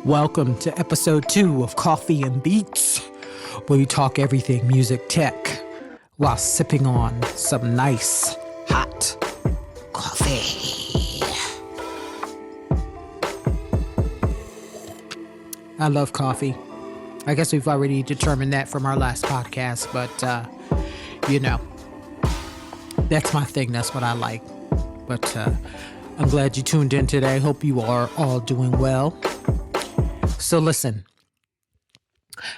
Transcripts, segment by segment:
Welcome to episode 2 of Coffee and Beats, where we talk everything music tech while sipping on some nice, hot coffee. I love coffee. I guess we've already determined that from our last podcast, but, that's my thing. That's what I like. But I'm glad you tuned in today. Hope you are all doing well. So listen,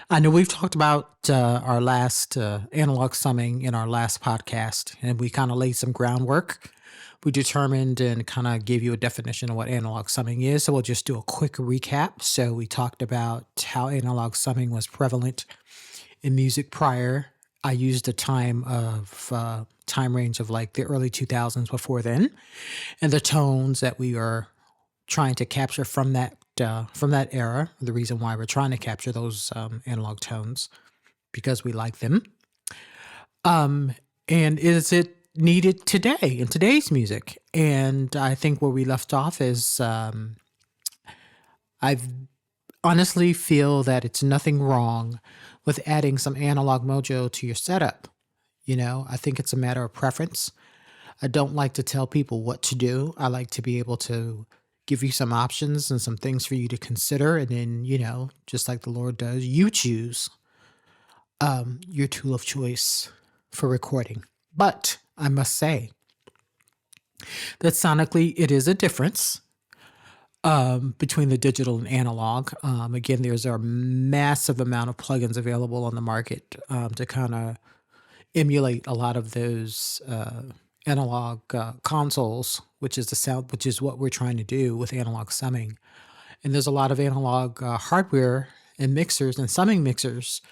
I know we've talked about our last analog summing in our last podcast, and we kind of laid some groundwork. We determined and kind of gave you a definition of what analog summing is. So we'll just do a quick recap. So we talked about how analog summing was prevalent in music prior. I used a time range of like the early 2000s before then, and the tones that we are trying to capture from that era. The reason why we're trying to capture those analog tones because we like them. And is it needed today in today's music? And I think where we left off is I honestly feel that it's nothing wrong with adding some analog mojo to your setup. I think it's a matter of preference. I don't like to tell people what to do. I like to be able to give you some options and some things for you to consider. And then, just like the Lord does, you choose your tool of choice for recording. But I must say that sonically, it is a difference between the digital and analog. Again, there's a massive amount of plugins available on the market to kind of emulate a lot of those analog consoles, which is the sound, which is what we're trying to do with analog summing. And there's a lot of analog hardware and mixers and summing mixers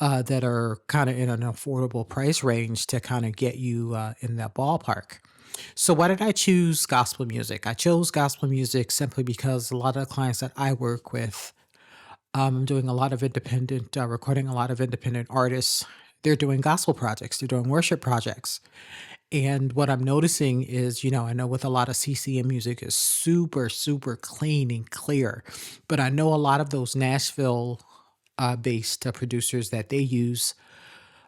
that are kind of in an affordable price range to kind of get you in that ballpark. So why did I choose gospel music? I chose gospel music simply because a lot of the clients that I work with, I'm doing a lot of independent, recording a lot of independent artists. They're doing gospel projects. They're doing worship projects. And what I'm noticing is, I know with a lot of CCM music is super, super clean and clear. But I know a lot of those Nashville based producers that they use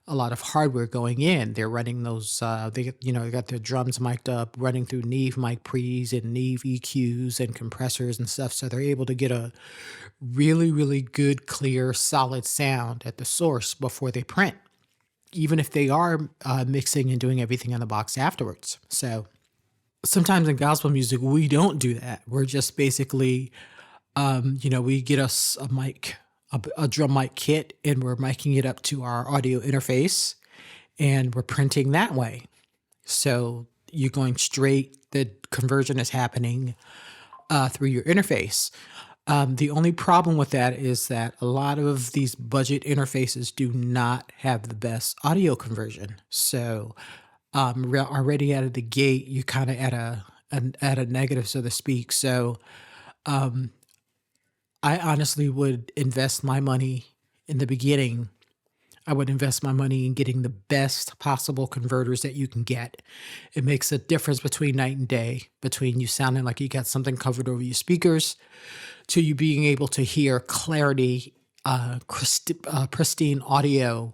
a lot of hardware going in. They're running those, they got their drums mic'd up, running through Neve mic pre's and Neve EQs and compressors and stuff. So they're able to get a really, really good, clear, solid sound at the source before they print, even if they are mixing and doing everything in the box afterwards. So sometimes in gospel music, we don't do that. We're just basically, we get us a mic, a drum mic kit, and we're miking it up to our audio interface, and we're printing that way. So you're going straight, the conversion is happening through your interface. The only problem with that is that a lot of these budget interfaces do not have the best audio conversion. So already out of the gate, you're kind of at a negative, so to speak. So I honestly would invest my money in the beginning. I would invest my money in getting the best possible converters that you can get. It makes a difference between night and day, between you sounding like you got something covered over your speakers to you being able to hear clarity, pristine audio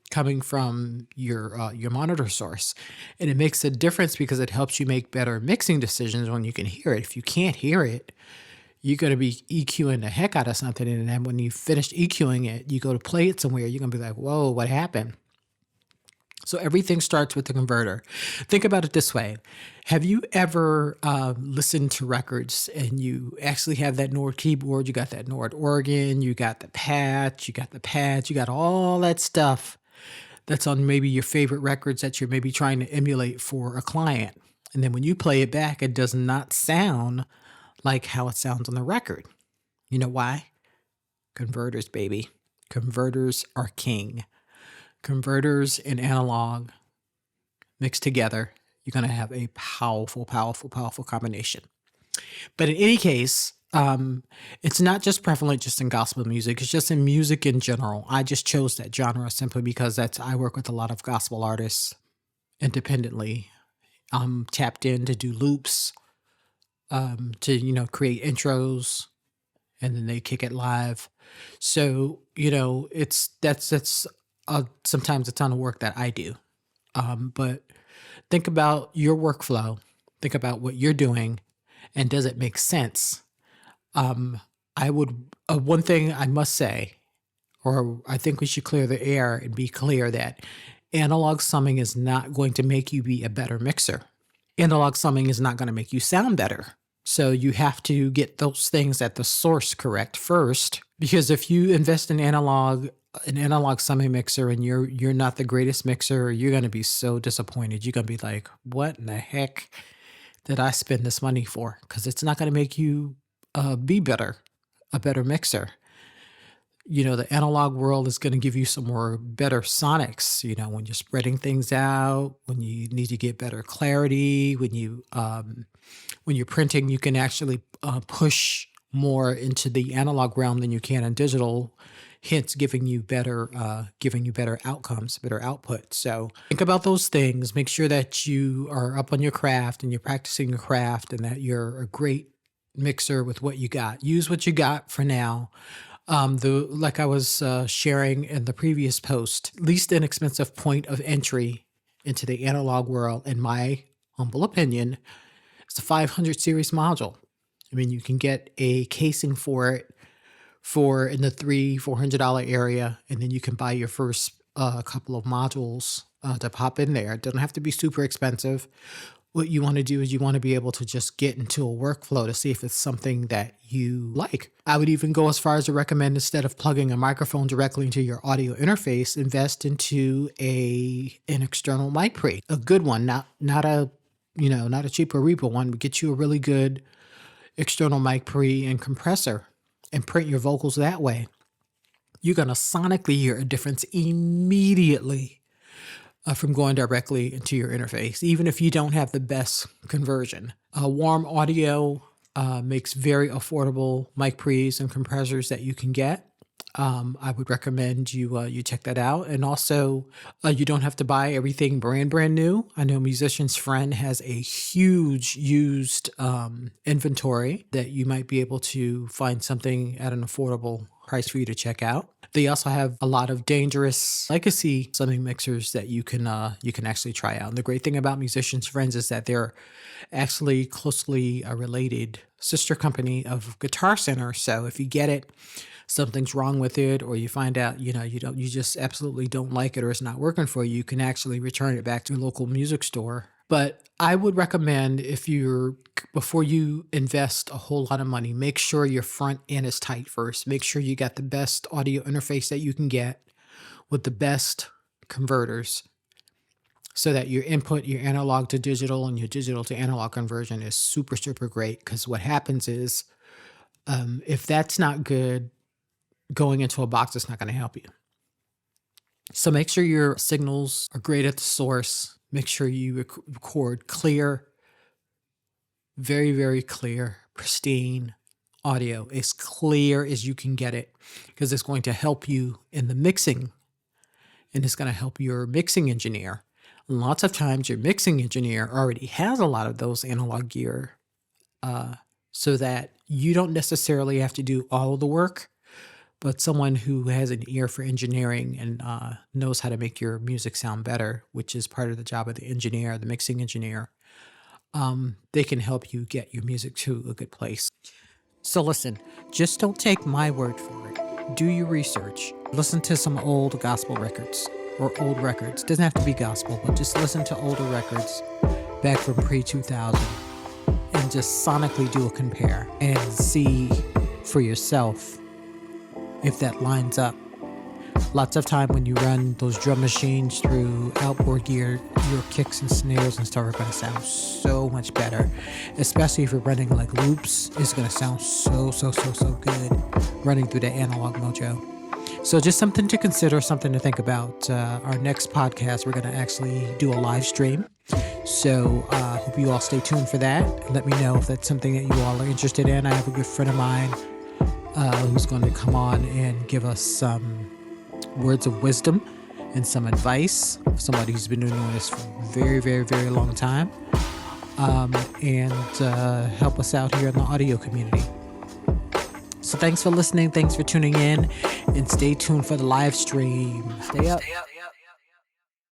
coming from your monitor source. And it makes a difference because it helps you make better mixing decisions when you can hear it. If you can't hear it, you're going to be EQing the heck out of something. And then when you finish EQing it, you go to play it somewhere, you're going to be like, whoa, what happened? So everything starts with the converter. Think about it this way. Have you ever listened to records and you actually have that Nord keyboard, you got that Nord organ, you got the patch, you got the pads, you got all that stuff that's on maybe your favorite records that you're maybe trying to emulate for a client. And then when you play it back, it does not sound like how it sounds on the record. You know why? Converters, baby. Converters are king. Converters and analog mixed together, you're going to have a powerful, powerful, powerful combination. But in any case, it's not just prevalent just in gospel music. It's just in music in general. I just chose that genre simply because I work with a lot of gospel artists independently. I'm tapped in to do loops, to create intros, and then they kick it live. So, that's sometimes a ton of work that I do. But think about your workflow, think about what you're doing, and does it make sense? Um, I would, one thing I must say, or I think we should clear the air and be clear that analog summing is not going to make you be a better mixer. Analog summing is not going to make you sound better. So you have to get those things at the source correct first, because if you invest in an analog summing mixer and you're not the greatest mixer, you're going to be so disappointed. You're going to be like, what in the heck did I spend this money for? Because it's not going to make you be a better mixer. The analog world is going to give you some more better sonics, when you're spreading things out, when you need to get better clarity, when you're printing, you can actually push more into the analog realm than you can in digital, hence giving you better outcomes, better output. So think about those things. Make sure that you are up on your craft and you're practicing your craft, and that you're a great mixer with what you got. Use what you got for now. Like I was sharing in the previous post, least inexpensive point of entry into the analog world, in my humble opinion, is the 500 series module. I mean, you can get a casing for it for in the $300-$400 area, and then you can buy your first couple of modules to pop in there. It doesn't have to be super expensive. What you want to do is you want to be able to just get into a workflow to see if it's something that you like. I would even go as far as to recommend, instead of plugging a microphone directly into your audio interface, invest into an external mic pre, a good one, not a cheaper Reaper one, but get you a really good external mic pre and compressor, and print your vocals that way. You're going to sonically hear a difference immediately from going directly into your interface, even if you don't have the best conversion. Warm Audio makes very affordable mic pre's and compressors that you can get. I would recommend you check that out. And also, you don't have to buy everything brand new. I know Musician's Friend has a huge used inventory that you might be able to find something at an affordable price for you to check out. They also have a lot of dangerous legacy summing mixers that you can actually try out. And the great thing about Musician's Friends is that they're actually closely related sister company of Guitar Center. So if you get it, something's wrong with it, or you find out you just absolutely don't like it, or it's not working for you, you can actually return it back to a local music store. But I would recommend, before you invest a whole lot of money, make sure your front end is tight first. Make sure you got the best audio interface that you can get with the best converters, so that your input, your analog to digital and your digital to analog conversion is super, super great. Because what happens is, if that's not good, going into a box is not going to help you. So make sure your signals are great at the source. Make sure you record clear, very, very clear, pristine audio, as clear as you can get it, because it's going to help you in the mixing, and it's going to help your mixing engineer. Lots of times your mixing engineer already has a lot of those analog gear, so that you don't necessarily have to do all of the work, but someone who has an ear for engineering and knows how to make your music sound better, which is part of the job of the engineer, the mixing engineer, they can help you get your music to a good place. So listen, just don't take my word for it. Do your research. Listen to some old gospel records, or old records. Doesn't have to be gospel, but just listen to older records back from pre-2000 and just sonically do a compare and see for yourself if that lines up. Lots of time when you run those drum machines through outboard gear, your kicks and snares and stuff are going to sound so much better. Especially if you're running like loops, it's going to sound so good running through the analog mojo. So just something to consider, something to think about. Our next podcast, we're going to actually do a live stream. So hope you all stay tuned for that. And let me know if that's something that you all are interested in. I have a good friend of mine who's going to come on and give us some words of wisdom and some advice. Somebody who's been doing this for a very, very, very long time, and help us out here in the audio community. So thanks for listening. Thanks for tuning in. And stay tuned for the live stream. Stay up.